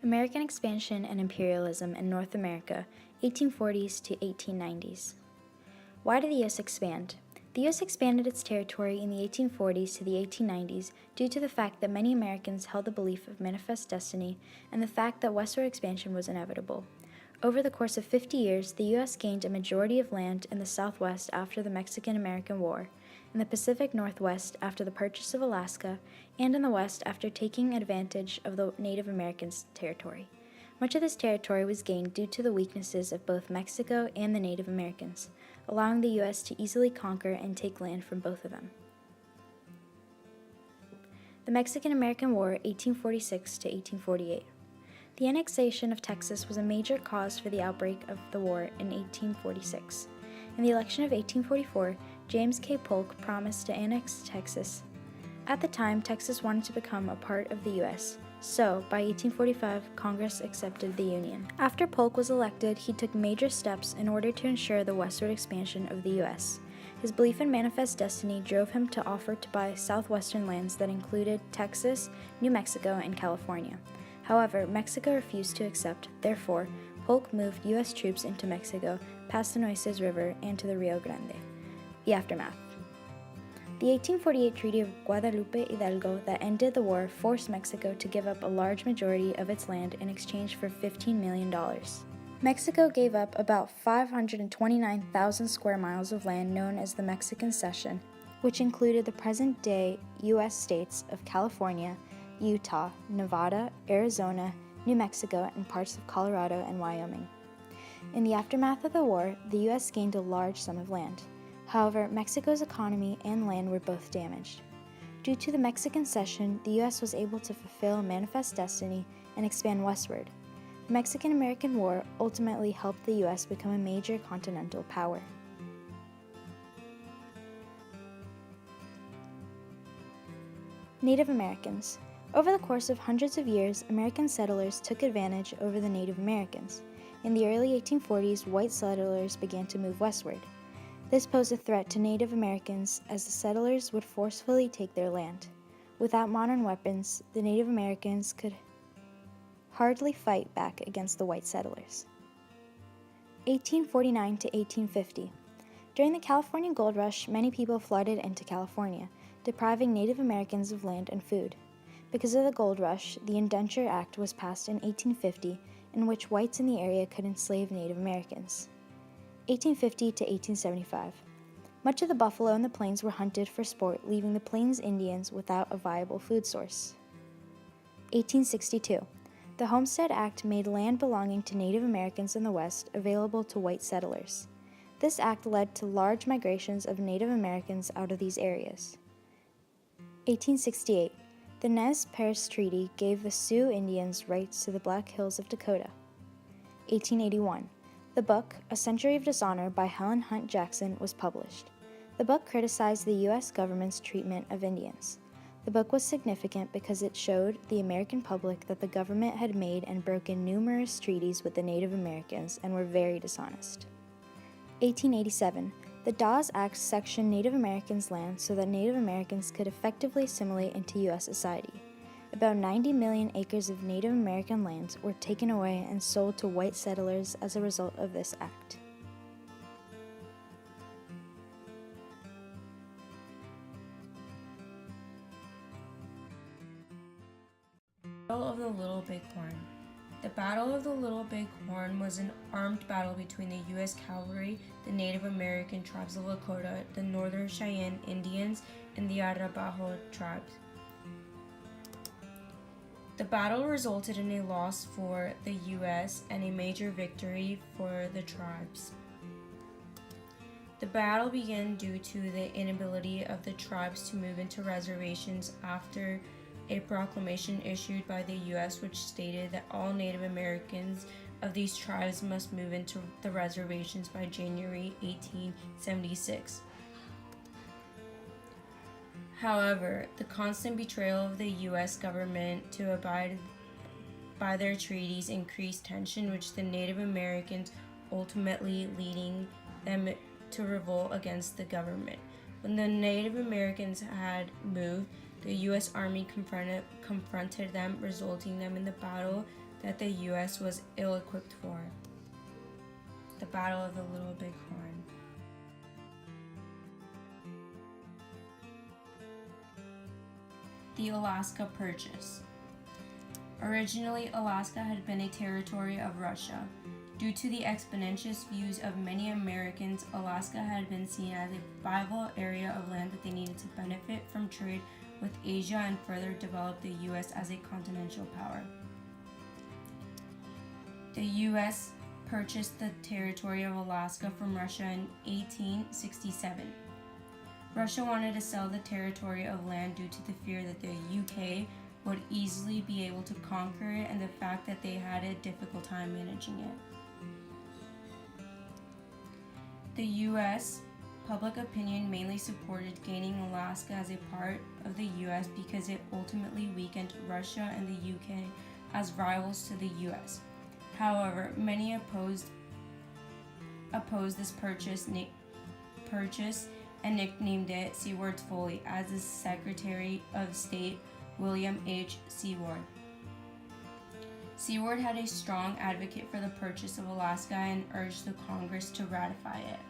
American Expansion and Imperialism in North America, 1840s to 1890s. Why did the U.S. expand? The U.S. expanded its territory in the 1840s to the 1890s due to the fact that many Americans held the belief of manifest destiny and the fact that westward expansion was inevitable. Over the course of 50 years, the U.S. gained a majority of land in the Southwest after the Mexican-American War, in the Pacific Northwest after the purchase of Alaska, and in the West after taking advantage of the Native Americans' territory. Much of this territory was gained due to the weaknesses of both Mexico and the Native Americans, allowing the U.S. to easily conquer and take land from both of them. The Mexican-American War, 1846 to 1848. The annexation of Texas was a major cause for the outbreak of the war in 1846. In the election of 1844, James K. Polk promised to annex Texas. At the time, Texas wanted to become a part of the U.S., so by 1845, Congress accepted the Union. After Polk was elected, he took major steps in order to ensure the westward expansion of the U.S. His belief in manifest destiny drove him to offer to buy southwestern lands that included Texas, New Mexico, and California. However, Mexico refused to accept. Therefore, Polk moved U.S. troops into Mexico, past the Nueces River, and to the Rio Grande. The aftermath. The 1848 Treaty of Guadalupe Hidalgo that ended the war forced Mexico to give up a large majority of its land in exchange for $15 million. Mexico gave up about 529,000 square miles of land known as the Mexican Cession, which included the present-day U.S. states of California, Utah, Nevada, Arizona, New Mexico, and parts of Colorado and Wyoming. In the aftermath of the war, the U.S. gained a large sum of land. However, Mexico's economy and land were both damaged. Due to the Mexican Cession, the U.S. was able to fulfill manifest destiny and expand westward. The Mexican-American War ultimately helped the U.S. become a major continental power. Native Americans. Over the course of hundreds of years, American settlers took advantage over the Native Americans. In the early 1840s, white settlers began to move westward. This posed a threat to Native Americans as the settlers would forcefully take their land. Without modern weapons, the Native Americans could hardly fight back against the white settlers. 1849 to 1850. During the California Gold Rush, many people flooded into California, depriving Native Americans of land and food. Because of the gold rush, the Indenture Act was passed in 1850, in which whites in the area could enslave Native Americans. 1850 to 1875. Much of the buffalo in the plains were hunted for sport, leaving the Plains Indians without a viable food source. 1862. The Homestead Act made land belonging to Native Americans in the West available to white settlers. This act led to large migrations of Native Americans out of these areas. 1868. The Nez Perce Treaty gave the Sioux Indians rights to the Black Hills of Dakota. 1881. The book, A Century of Dishonor by Helen Hunt Jackson, was published. The book criticized the U.S. government's treatment of Indians. The book was significant because it showed the American public that the government had made and broken numerous treaties with the Native Americans and were very dishonest. 1887. The Dawes Act sectioned Native Americans' land so that Native Americans could effectively assimilate into U.S. society. About 90 million acres of Native American lands were taken away and sold to white settlers as a result of this act. Battle of the Little Big Horn. The Battle of the Little Big Horn was an armed battle between the U.S. cavalry, the Native American tribes of Lakota, the Northern Cheyenne Indians, and the Arapaho tribes. The battle resulted in a loss for the U.S. and a major victory for the tribes. The battle began due to the inability of the tribes to move into reservations after a proclamation issued by the U.S. which stated that all Native Americans of these tribes must move into the reservations by January 1876. However, the constant betrayal of the U.S. government to abide by their treaties increased tension, which the Native Americans ultimately leading them to revolt against the government. When the Native Americans had moved, the U.S. Army confronted them, resulting them in the battle that the U.S. was ill-equipped for. The Battle of the Little Big Horn. The Alaska Purchase. Originally, Alaska had been a territory of Russia. Due to the expansionist views of many Americans, Alaska had been seen as a viable area of land that they needed to benefit from trade with Asia and further develop the U.S. as a continental power. The U.S. purchased the territory of Alaska from Russia in 1867. Russia wanted to sell the territory of land due to the fear that the UK would easily be able to conquer it and the fact that they had a difficult time managing it. The U.S. public opinion mainly supported gaining Alaska as a part of the U.S. because it ultimately weakened Russia and the UK as rivals to the U.S. However, many opposed this purchase and nicknamed it Seward's Folly, as the Secretary of State William H. Seward. Seward had a strong advocate for the purchase of Alaska and urged the Congress to ratify it.